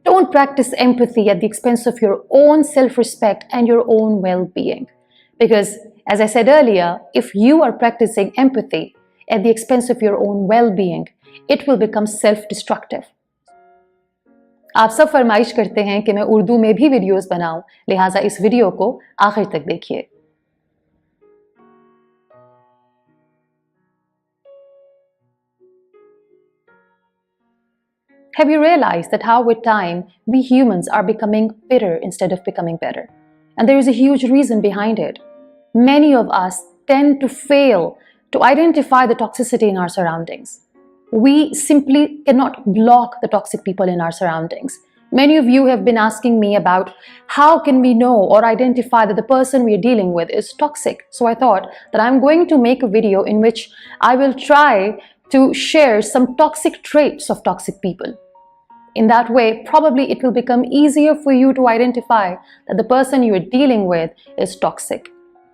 Don't practice empathy at the expense of your own self-respect and your own well-being. Because, as I said earlier, if you are practicing empathy at the expense of your own well-being, it will become self-destructive. आप सब फरमाइश करते हैं कि मैं उर्दू में भी videos बनाऊं, लिहाजा इस वीडियो को आखिर तक देखिए। Have you realized that how with time we humans are becoming bitter instead of becoming better? And there is a huge reason behind it. Many of us tend to fail to identify the toxicity in our surroundings. We simply cannot block the toxic people in our surroundings. Many of you have been asking me about how can we know or identify that the person we are dealing with is toxic. So I thought that I'm going to make a video in which I will try to share some toxic traits of toxic people. In that way, probably it will become easier for you to identify that the person you are dealing with is toxic.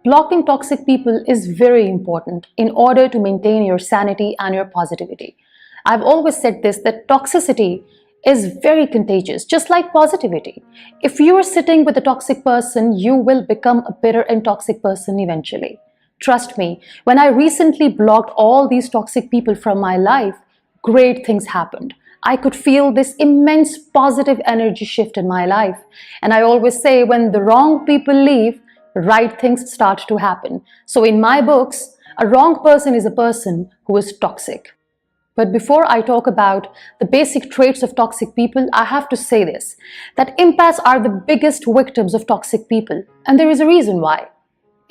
Blocking toxic people is very important in order to maintain your sanity and your positivity. I've always said this, that toxicity is very contagious, just like positivity. If you are sitting with a toxic person, you will become a bitter and toxic person eventually. Trust me, when I recently blocked all these toxic people from my life, great things happened. I could feel this immense positive energy shift in my life. And I always say, when the wrong people leave, right things start to happen. So in my books, a wrong person is a person who is toxic. But before I talk about the basic traits of toxic people, I have to say this, that empaths are the biggest victims of toxic people. And there is a reason why.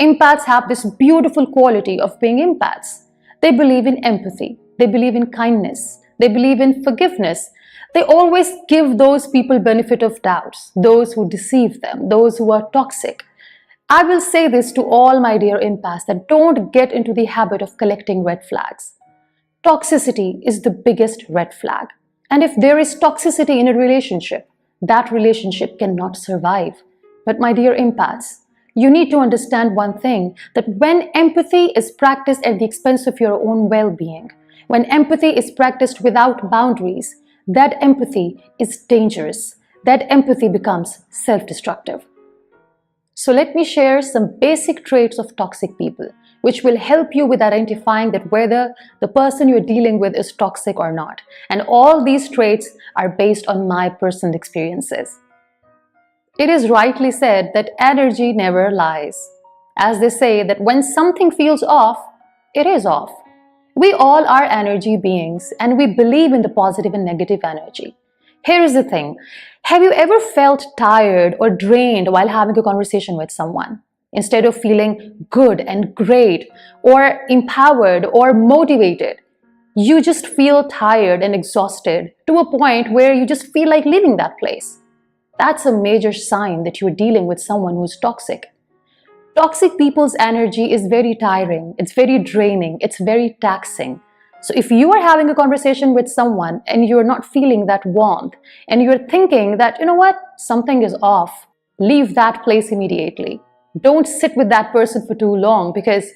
Empaths have this beautiful quality of being empaths. They believe in empathy. They believe in kindness. They believe in forgiveness. They always give those people benefit of doubts, those who deceive them, those who are toxic. I will say this to all my dear empaths, that don't get into the habit of collecting red flags. Toxicity is the biggest red flag. And if there is toxicity in a relationship, that relationship cannot survive. But my dear empaths, you need to understand one thing, that when empathy is practiced at the expense of your own well-being, when empathy is practiced without boundaries, that empathy is dangerous. That empathy becomes self-destructive. So let me share some basic traits of toxic people, which will help you with identifying that whether the person you're dealing with is toxic or not. And all these traits are based on my personal experiences. It is rightly said that energy never lies. As they say that when something feels off, it is off. We all are energy beings and we believe in the positive and negative energy. Here is the thing. Have you ever felt tired or drained while having a conversation with someone? Instead of feeling good and great or empowered or motivated, you just feel tired and exhausted to a point where you just feel like leaving that place. That's a major sign that you're dealing with someone who's toxic. Toxic people's energy is very tiring, it's very draining, it's very taxing. So if you are having a conversation with someone and you're not feeling that warmth and you're thinking that, you know what, something is off, leave that place immediately. Don't sit with that person for too long, because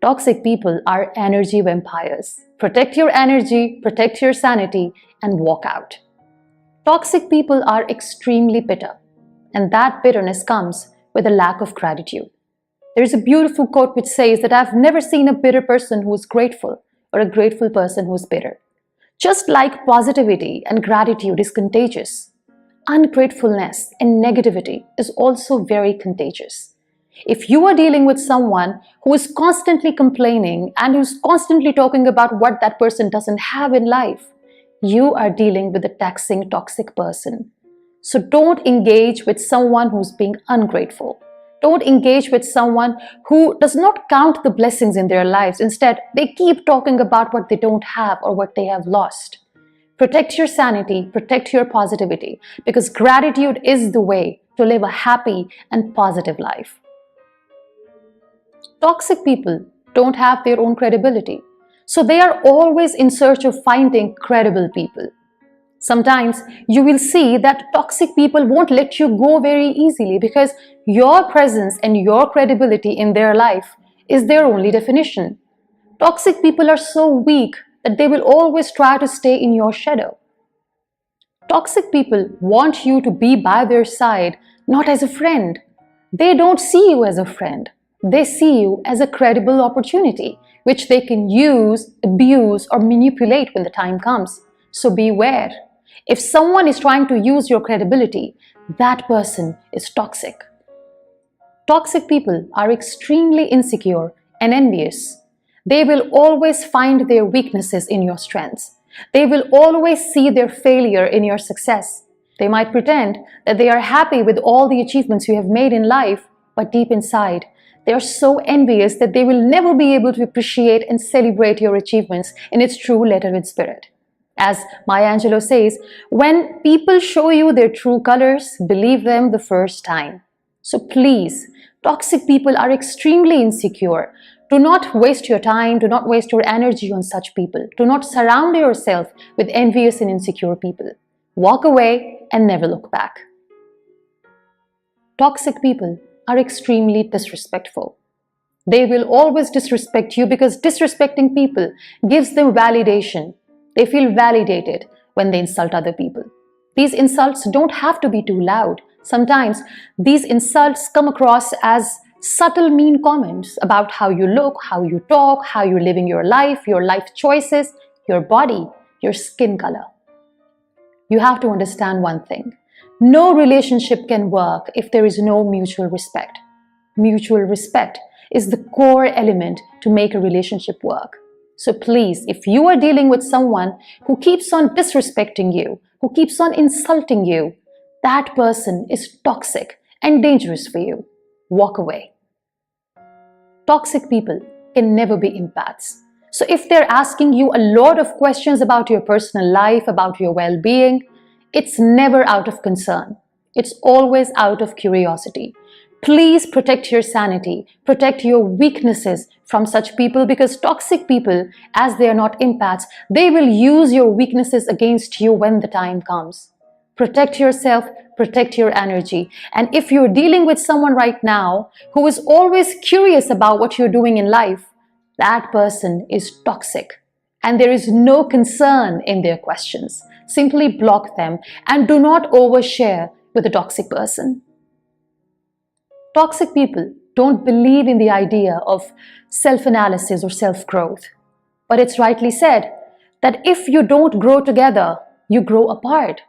toxic people are energy vampires. Protect your energy, protect your sanity, and walk out. Toxic people are extremely bitter, and that bitterness comes with a lack of gratitude. There is a beautiful quote which says that I've never seen a bitter person who is grateful or a grateful person who is bitter. Just like positivity and gratitude is contagious, ungratefulness and negativity is also very contagious. If you are dealing with someone who is constantly complaining and who's constantly talking about what that person doesn't have in life, you are dealing with a taxing, toxic person. So don't engage with someone who's being ungrateful. Don't engage with someone who does not count the blessings in their lives. Instead, they keep talking about what they don't have or what they have lost. Protect your sanity, protect your positivity, because gratitude is the way to live a happy and positive life. Toxic people don't have their own credibility, so they are always in search of finding credible people. Sometimes you will see that toxic people won't let you go very easily because your presence and your credibility in their life is their only definition. Toxic people are so weak that they will always try to stay in your shadow. Toxic people want you to be by their side, not as a friend. They don't see you as a friend. They see you as a credible opportunity, which they can use, abuse, or manipulate when the time comes. So beware. If someone is trying to use your credibility, that person is toxic. Toxic people are extremely insecure and envious. They will always find their weaknesses in your strengths. They will always see their failure in your success. They might pretend that they are happy with all the achievements you have made in life, but deep inside, they are so envious that they will never be able to appreciate and celebrate your achievements in its true letter and spirit. As Maya Angelou says, when people show you their true colors, believe them the first time. So please, toxic people are extremely insecure. Do not waste your time, do not waste your energy on such people. Do not surround yourself with envious and insecure people. Walk away and never look back. Toxic people are extremely disrespectful. They will always disrespect you because disrespecting people gives them validation. They feel validated when they insult other people. These insults don't have to be too loud. Sometimes these insults come across as subtle mean comments about how you look, how you talk, how you're living your life choices, your body, your skin color. You have to understand one thing. No relationship can work if there is no mutual respect. Mutual respect is the core element to make a relationship work. So please, if you are dealing with someone who keeps on disrespecting you, who keeps on insulting you, that person is toxic and dangerous for you. Walk away. Toxic people can never be empaths. So if they're asking you a lot of questions about your personal life, about your well-being, it's never out of concern. It's always out of curiosity. Please protect your sanity, protect your weaknesses from such people, because toxic people, as they are not empaths, they will use your weaknesses against you when the time comes. Protect yourself, protect your energy. And if you're dealing with someone right now who is always curious about what you're doing in life, that person is toxic and there is no concern in their questions. Simply block them and do not overshare with a toxic person. Toxic people don't believe in the idea of self-analysis or self-growth. But it's rightly said that if you don't grow together, you grow apart.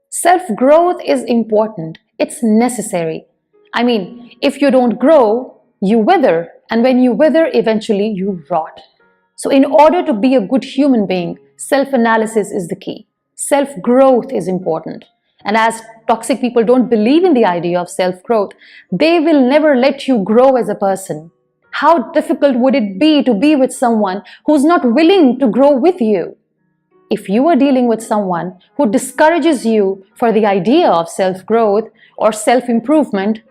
Self-growth is important. It's necessary. I mean, if you don't grow, you wither. And when you wither, eventually you rot. So in order to be a good human being, self-analysis is the key. Self-growth is important. And as toxic people don't believe in the idea of self-growth, they will never let you grow as a person. How difficult would it be to be with someone who's not willing to grow with you? If you are dealing with someone who discourages you for the idea of self-growth or self-improvement,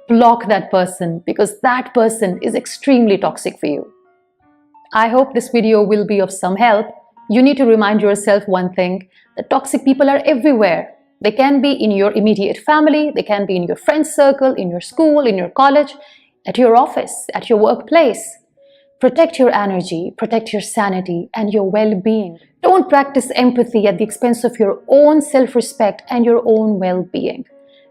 block that person, because that person is extremely toxic for you. I hope this video will be of some help. You need to remind yourself one thing, that toxic people are everywhere. They can be in your immediate family, they can be in your friend circle, in your school, in your college, at your office, at your workplace. Protect your energy, protect your sanity and your well-being. Don't practice empathy at the expense of your own self-respect and your own well-being.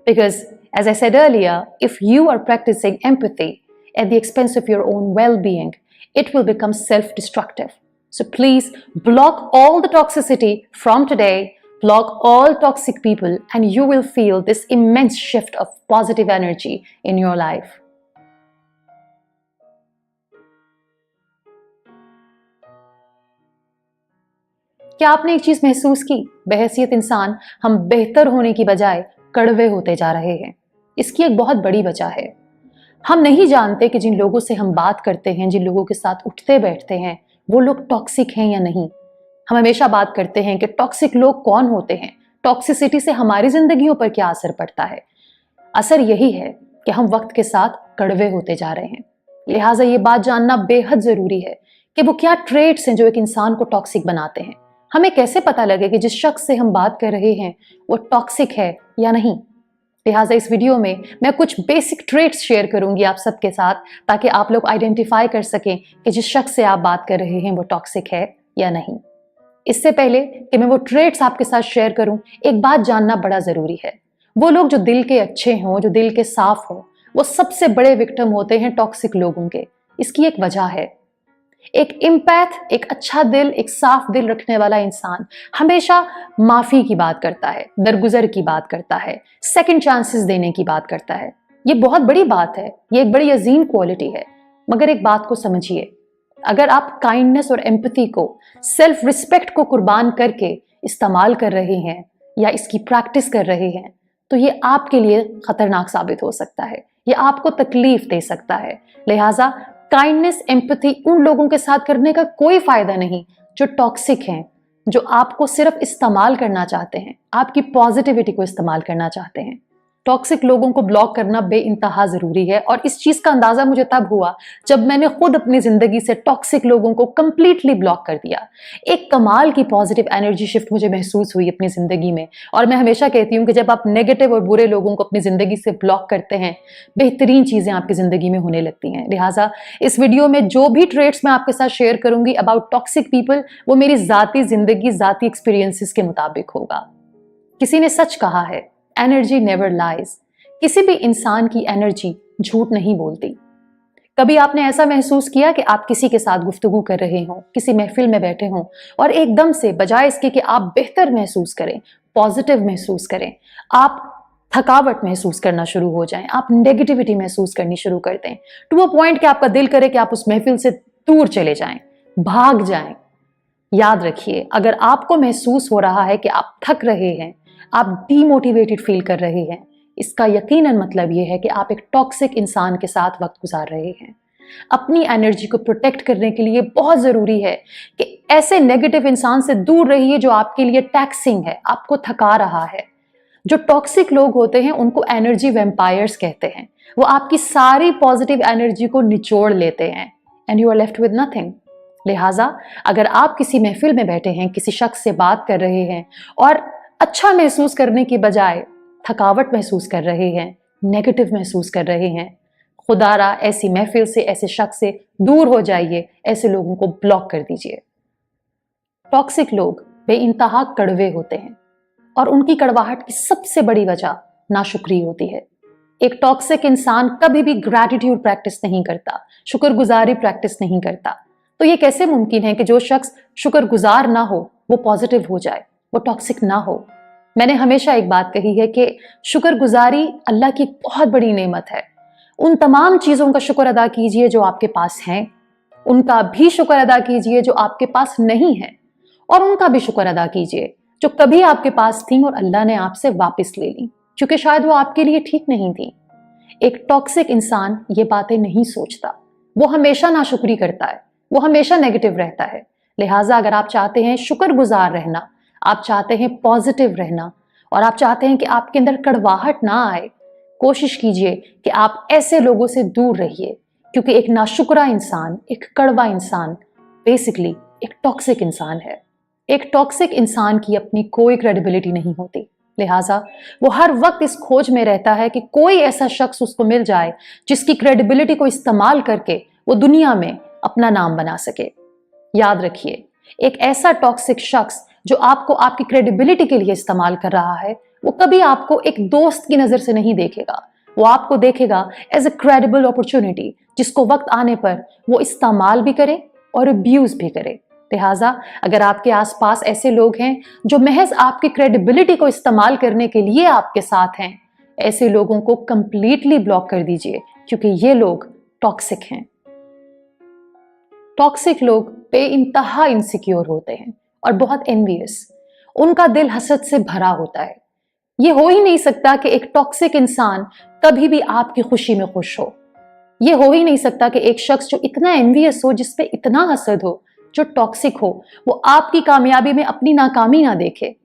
Because, as I said earlier, if you are practicing empathy at the expense of your own well-being, it will become self-destructive. So please block all the toxicity from today, block all toxic people, and you will feel this immense shift of positive energy in your life. क्या आपने एक चीज महसूस की? बहैसियत इंसान हम बेहतर होने की बजाय कड़वे होते जा रहे हैं। इसकी एक बहुत बड़ी वजह है, हम नहीं जानते कि जिन लोगों से हम बात करते हैं, जिन लोगों के साथ उठते बैठते हैं, वो लोग टॉक्सिक हैं या नहीं। हम हमेशा बात करते हैं कि टॉक्सिक लोग कौन होते हैं, टॉक्सिसिटी से हमारी जिंदगियों पर क्या असर पड़ता है। असर यही है कि हम वक्त के साथ कड़वे होते जा रहे हैं। लिहाजा ये बात जानना बेहद जरूरी है कि वो क्या ट्रेट्स हैं जो एक इंसान को टॉक्सिक बनाते हैं। हमें कैसे पता लगे कि जिस शख्स से हम बात कर रहे हैं वो टॉक्सिक है या नहीं। लिहाजा इस वीडियो में मैं कुछ बेसिक ट्रेट्स शेयर करूंगी आप सबके साथ, ताकि आप लोग आइडेंटिफाई कर सकें कि जिस शख्स से आप बात कर रहे हैं वो टॉक्सिक है या नहीं। इससे पहले कि मैं वो ट्रेट्स आपके साथ शेयर करूं, एक बात जानना बड़ा जरूरी है। वो लोग जो दिल के अच्छे हों, जो दिल के साफ हों, वो सबसे बड़े विक्टिम होते हैं टॉक्सिक लोगों के। इसकी एक वजह है। एक इम्पैथ, एक अच्छा दिल, एक साफ दिल रखने वाला इंसान हमेशा माफी की बात करता है, दरगुजर की बात करता है, सेकंड चांसेस देने की बात करता है। ये बहुत बड़ी बात है, ये एक बड़ी अजीम क्वालिटी है। मगर एक बात को समझिए, अगर आप काइंडनेस और एम्पैथी को, सेल्फ रिस्पेक्ट को कुर्बान करके इस्तेमाल कर रहे हैं या इसकी प्रैक्टिस कर रहे हैं, तो ये आपके लिए खतरनाक साबित हो सकता है, ये आपको तकलीफ दे सकता है। लिहाजा काइंडनेस, एम्पैथी उन लोगों के साथ करने का कोई फायदा नहीं जो टॉक्सिक हैं, जो आपको सिर्फ इस्तेमाल करना चाहते हैं, आपकी पॉजिटिविटी को इस्तेमाल करना चाहते हैं। टॉक्सिक लोगों को ब्लॉक करना बेइंतहा जरूरी है, और इस चीज का अंदाजा मुझे तब हुआ जब मैंने खुद अपनी जिंदगी से टॉक्सिक लोगों को कंप्लीटली ब्लॉक कर दिया। एक कमाल की पॉजिटिव एनर्जी शिफ्ट मुझे महसूस हुई अपनी जिंदगी में। और मैं हमेशा कहती हूँ कि जब आप नेगेटिव और बुरे लोगों को अपनी जिंदगी से ब्लॉक करते हैं, बेहतरीन चीजें आपकी जिंदगी में होने लगती हैं। लिहाजा इस वीडियो में जो भी ट्रेट्स मैं आपके साथ शेयर करूंगी अबाउट टॉक्सिक पीपल, वो मेरी जाती जिंदगी, जाती एक्सपीरियंसेस के मुताबिक होगा। किसी ने सच कहा है, एनर्जी नेवर लाइज। किसी भी इंसान की एनर्जी झूठ नहीं बोलती। कभी आपने ऐसा महसूस किया कि आप किसी के साथ गुफ्तगू कर रहे हो, किसी महफिल में बैठे हो, और एकदम से बजाय इसके कि आप बेहतर महसूस करें, पॉजिटिव महसूस करें, आप थकावट महसूस करना शुरू हो जाएं, आप नेगेटिविटी महसूस करनी शुरू कर दें, टू अ पॉइंट कि आपका दिल करे कि आप उस महफिल से दूर चले जाएं, भाग जाएं। याद रखिए, अगर आपको महसूस हो रहा है कि आप थक रहे हैं, आप डीमोटिवेटेड फील कर रहे हैं, इसका यकीनन मतलब यह है कि आप एक टॉक्सिक इंसान के साथ वक्त गुजार रहे हैं। अपनी एनर्जी को प्रोटेक्ट करने के लिए बहुत जरूरी है कि ऐसे नेगेटिव इंसान से दूर रहिए जो आपके लिए टैक्सिंग है, आपको थका रहा है। जो टॉक्सिक लोग होते हैं उनको एनर्जी वैम्पायर्स कहते हैं। वो आपकी सारी पॉजिटिव एनर्जी को निचोड़ लेते हैं and you are left with nothing. लिहाजा अगर आप किसी महफिल में बैठे हैं, किसी शख्स से बात कर रहे हैं और अच्छा महसूस करने की बजाय थकावट महसूस कर रहे हैं, नेगेटिव महसूस कर रहे हैं, खुदारा ऐसी महफिल से, ऐसे शख्स से दूर हो जाइए, ऐसे लोगों को ब्लॉक कर दीजिए। टॉक्सिक लोग बेइंतहा कड़वे होते हैं और उनकी कड़वाहट की सबसे बड़ी वजह नाशुक्री होती है। एक टॉक्सिक इंसान कभी भी ग्रैटिट्यूड प्रैक्टिस नहीं करता, शुक्रगुजारी प्रैक्टिस नहीं करता। तो ये कैसे मुमकिन है कि जो शख्स शुक्रगुजार ना हो वो पॉजिटिव हो जाए, वो टॉक्सिक ना हो? मैंने हमेशा एक बात कही है कि शुक्रगुजारी अल्लाह की बहुत बड़ी नेमत है। उन तमाम चीजों का शुक्र अदा कीजिए जो आपके पास हैं, उनका भी शुक्र अदा कीजिए जो आपके पास नहीं है, और उनका भी शुक्र अदा कीजिए जो कभी आपके पास थी और अल्लाह ने आपसे वापस ले ली, क्योंकि शायद वो आपके लिए ठीक नहीं थी। एक टॉक्सिक इंसान ये बातें नहीं सोचता, वो हमेशा नाशुक्री करता है, वो हमेशा नेगेटिव रहता है। लिहाजा अगर आप चाहते हैं शुक्रगुजार रहना, आप चाहते हैं पॉजिटिव रहना, और आप चाहते हैं कि आपके अंदर कड़वाहट ना आए, कोशिश कीजिए कि आप ऐसे लोगों से दूर रहिए, क्योंकि एक नाशुक्रा इंसान, एक कड़वा इंसान बेसिकली एक टॉक्सिक इंसान है। एक टॉक्सिक इंसान की अपनी कोई क्रेडिबिलिटी नहीं होती। लिहाजा वो हर वक्त इस खोज में रहता है कि कोई ऐसा शख्स उसको मिल जाए जिसकी क्रेडिबिलिटी को इस्तेमाल करके वो दुनिया में अपना नाम बना सके। याद रखिए, एक ऐसा टॉक्सिक शख्स जो आपको आपकी क्रेडिबिलिटी के लिए इस्तेमाल कर रहा है, वो कभी आपको एक दोस्त की नजर से नहीं देखेगा, वो आपको देखेगा एज अ क्रेडिबल अपॉर्चुनिटी, जिसको वक्त आने पर वो इस्तेमाल भी करे और अब्यूज भी करे। लिहाजा अगर आपके आसपास ऐसे लोग हैं जो महज आपकी क्रेडिबिलिटी को इस्तेमाल करने के लिए आपके साथ हैं, ऐसे लोगों को कंप्लीटली ब्लॉक कर दीजिए, क्योंकि ये लोग टॉक्सिक हैं। टॉक्सिक लोग बेइंतहा इनसिक्योर होते हैं और बहुत एनवियस। उनका दिल हसद से भरा होता है। ये हो ही नहीं सकता कि एक टॉक्सिक इंसान कभी भी आपकी खुशी में खुश हो। ये हो ही नहीं सकता कि एक शख्स जो इतना एनवियस हो, जिस पे इतना हसद हो, जो टॉक्सिक हो, वो आपकी कामयाबी में अपनी नाकामी ना देखे।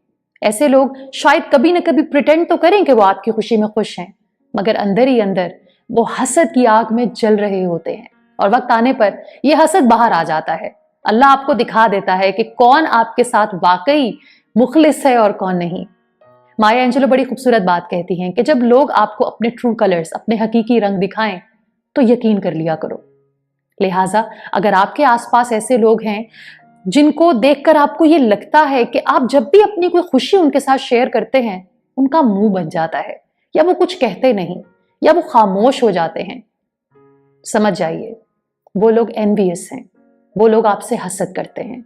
ऐसे लोग शायद कभी ना कभी प्रिटेंड तो करें कि वो आपकी खुशी में खुश हैं, मगर अंदर ही अंदर वो हसद की आग में जल रहे होते हैं, और वक्त आने पर यह हसद बाहर आ जाता है। अल्लाह आपको दिखा देता है कि कौन आपके साथ वाकई मुखलिस है और कौन नहीं। माया एंजेलो बड़ी खूबसूरत बात कहती हैं कि जब लोग आपको अपने ट्रू कलर्स, अपने हकीकी रंग दिखाएं, तो यकीन कर लिया करो। लिहाजा अगर आपके आसपास ऐसे लोग हैं जिनको देखकर आपको ये लगता है कि आप जब भी अपनी कोई खुशी उनके साथ शेयर करते हैं, उनका मुंह बन जाता है, या वो कुछ कहते नहीं, या वो खामोश हो जाते हैं। समझ जाइए, वो लोग एनवियस हैं, वो लोग आपसे हसद करते हैं।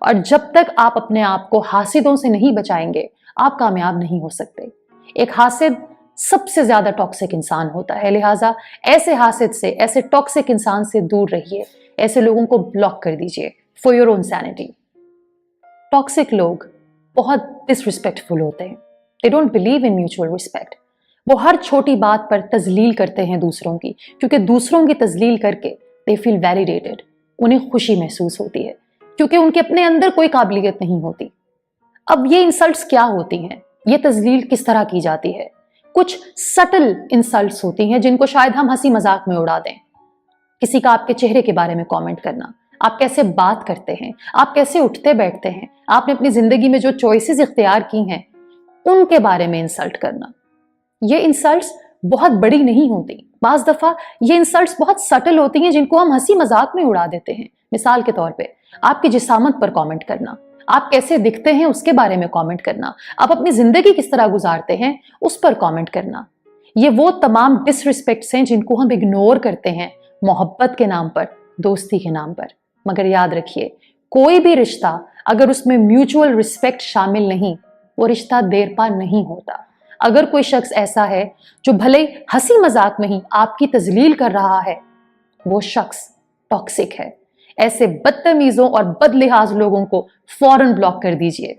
और जब तक आप अपने आप को हासिदों से नहीं बचाएंगे, आप कामयाब नहीं हो सकते। एक हासिद सबसे ज्यादा टॉक्सिक इंसान होता है, लिहाजा ऐसे हासिद से, ऐसे टॉक्सिक इंसान से दूर रहिए। ऐसे लोगों को ब्लॉक कर दीजिए for your own sanity. Toxic लोग बहुत डिसरिस्पेक्टफुल होते हैं। They don't believe in mutual respect. वो हर छोटी बात पर तजलील करते हैं दूसरों की, क्योंकि दूसरों की तजलील करके दे फील वैलिडेटेड। उन्हें खुशी महसूस होती है, क्योंकि उनके अपने अंदर कोई काबिलियत नहीं होती। अब ये इंसल्ट्स क्या होती हैं? ये तजलील किस तरह की जाती है? कुछ सटल इंसल्ट्स होती हैं जिनको शायद हम हंसी मजाक में उड़ा दें। किसी का आपके चेहरे के बारे में कमेंट करना, आप कैसे बात करते हैं, आप कैसे उठते बैठते हैं, आपने अपनी जिंदगी में जो चॉइसेस इख्तियार की हैं उनके बारे में इंसल्ट करना। ये इंसल्ट्स बहुत बड़ी नहीं होती। बाज दफा ये इंसल्ट्स बहुत सटल होती हैं जिनको हम हंसी मजाक में उड़ा देते हैं। मिसाल के तौर पे आपकी जिसामत पर कमेंट करना, आप कैसे दिखते हैं उसके बारे में कमेंट करना, आप अपनी जिंदगी किस तरह गुजारते हैं उस पर कमेंट करना। ये वो तमाम डिसरिस्पेक्ट्स हैं जिनको हम इग्नोर करते हैं मोहब्बत के नाम पर, दोस्ती के नाम पर। मगर याद रखिए, कोई भी रिश्ता अगर उसमें म्यूचुअल रिस्पेक्ट शामिल नहीं, वो रिश्ता देर पा नहीं होता। अगर कोई शख्स ऐसा है जो भले हंसी मजाक में ही आपकी तजलील कर रहा है, वो शख्स टॉक्सिक है। ऐसे बदतमीजों और बदलिहाज लोगों को फौरन ब्लॉक कर दीजिए।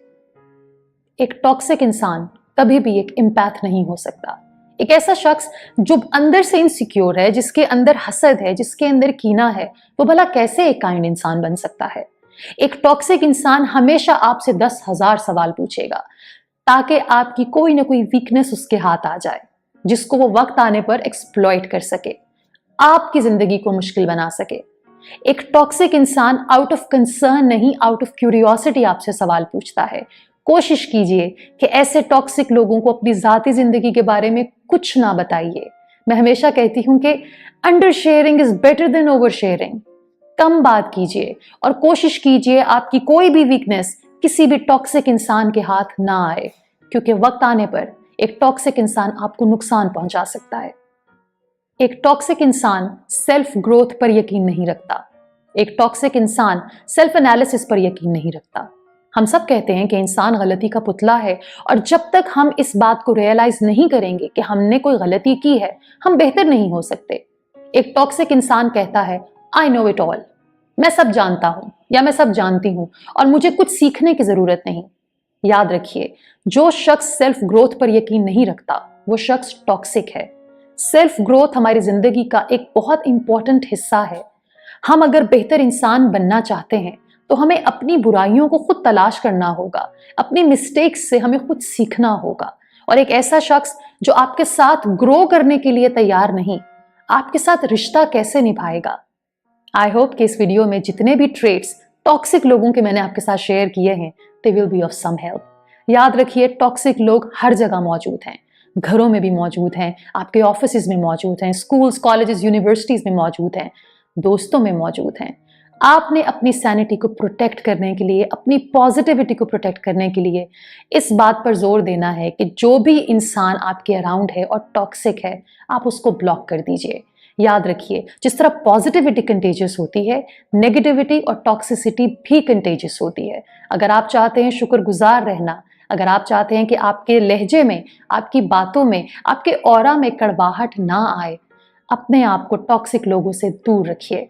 एक टॉक्सिक इंसान कभी भी एक एम्पैथ नहीं हो सकता। एक ऐसा शख्स जो अंदर से इनसिक्योर है, जिसके अंदर हसद है, जिसके अंदर कीना है, वो भला कैसे एक काइंड इंसान बन सकता है? एक टॉक्सिक इंसान हमेशा आपसे 10,000 सवाल पूछेगा ताकि आपकी कोई ना कोई वीकनेस उसके हाथ आ जाए, जिसको वो वक्त आने पर एक्सप्लॉइट कर सके, आपकी जिंदगी को मुश्किल बना सके। एक टॉक्सिक इंसान आउट ऑफ कंसर्न नहीं, आउट ऑफ क्यूरियोसिटी आपसे सवाल पूछता है। कोशिश कीजिए कि ऐसे टॉक्सिक लोगों को अपनी जाती जिंदगी के बारे में कुछ ना बताइए। मैं हमेशा कहती हूं कि under sharing is better than over sharing. कम बात कीजिए और कोशिश कीजिए आपकी कोई भी वीकनेस किसी भी टॉक्सिक इंसान के हाथ ना आए, क्योंकि वक्त आने पर एक टॉक्सिक इंसान आपको नुकसान पहुंचा सकता है। एक टॉक्सिक इंसान सेल्फ ग्रोथ पर यकीन नहीं रखता। एक टॉक्सिक इंसान सेल्फ एनालिसिस पर यकीन नहीं रखता। हम सब कहते हैं कि इंसान गलती का पुतला है, और जब तक हम इस बात को रियलाइज नहीं करेंगे कि हमने कोई गलती की है, हम बेहतर नहीं हो सकते। एक टॉक्सिक इंसान कहता है आई नो इट ऑल, मैं सब जानता हूं या मैं सब जानती हूं और मुझे कुछ सीखने की जरूरत नहीं। याद रखिए, जो शख्स सेल्फ ग्रोथ पर यकीन नहीं रखता वो शख्स टॉक्सिक है। सेल्फ ग्रोथ हमारी जिंदगी का एक बहुत इंपॉर्टेंट हिस्सा है। हम अगर बेहतर इंसान बनना चाहते हैं तो हमें अपनी बुराइयों को खुद तलाश करना होगा, अपनी मिस्टेक्स से हमें खुद सीखना होगा। और एक ऐसा शख्स जो आपके साथ ग्रो करने के लिए तैयार नहीं, आपके साथ रिश्ता कैसे निभाएगा? आई होप कि इस वीडियो में जितने भी ट्रेट्स टॉक्सिक लोगों के मैंने आपके साथ शेयर किए हैं, they will be of some help. याद रखिए, टॉक्सिक लोग हर जगह मौजूद हैं। घरों में भी मौजूद हैं, आपके ऑफिस में मौजूद हैं, स्कूल्स, कॉलेजेस, यूनिवर्सिटीज में मौजूद हैं, दोस्तों में मौजूद हैं। आपने अपनी सैनिटी को प्रोटेक्ट करने के लिए, अपनी पॉजिटिविटी को प्रोटेक्ट करने के लिए इस बात पर जोर देना है कि जो भी इंसान आपके अराउंड है और टॉक्सिक है, आप उसको ब्लॉक कर दीजिए। याद रखिए, जिस तरह पॉजिटिविटी कंटेजियस होती है, नेगेटिविटी और टॉक्सिसिटी भी कंटेजियस होती है। अगर आप चाहते हैं शुक्रगुजार रहना, अगर आप चाहते हैं कि आपके लहजे में, आपकी बातों में, आपके ऑरा में कड़वाहट ना आए, अपने आप को टॉक्सिक लोगों से दूर रखिए।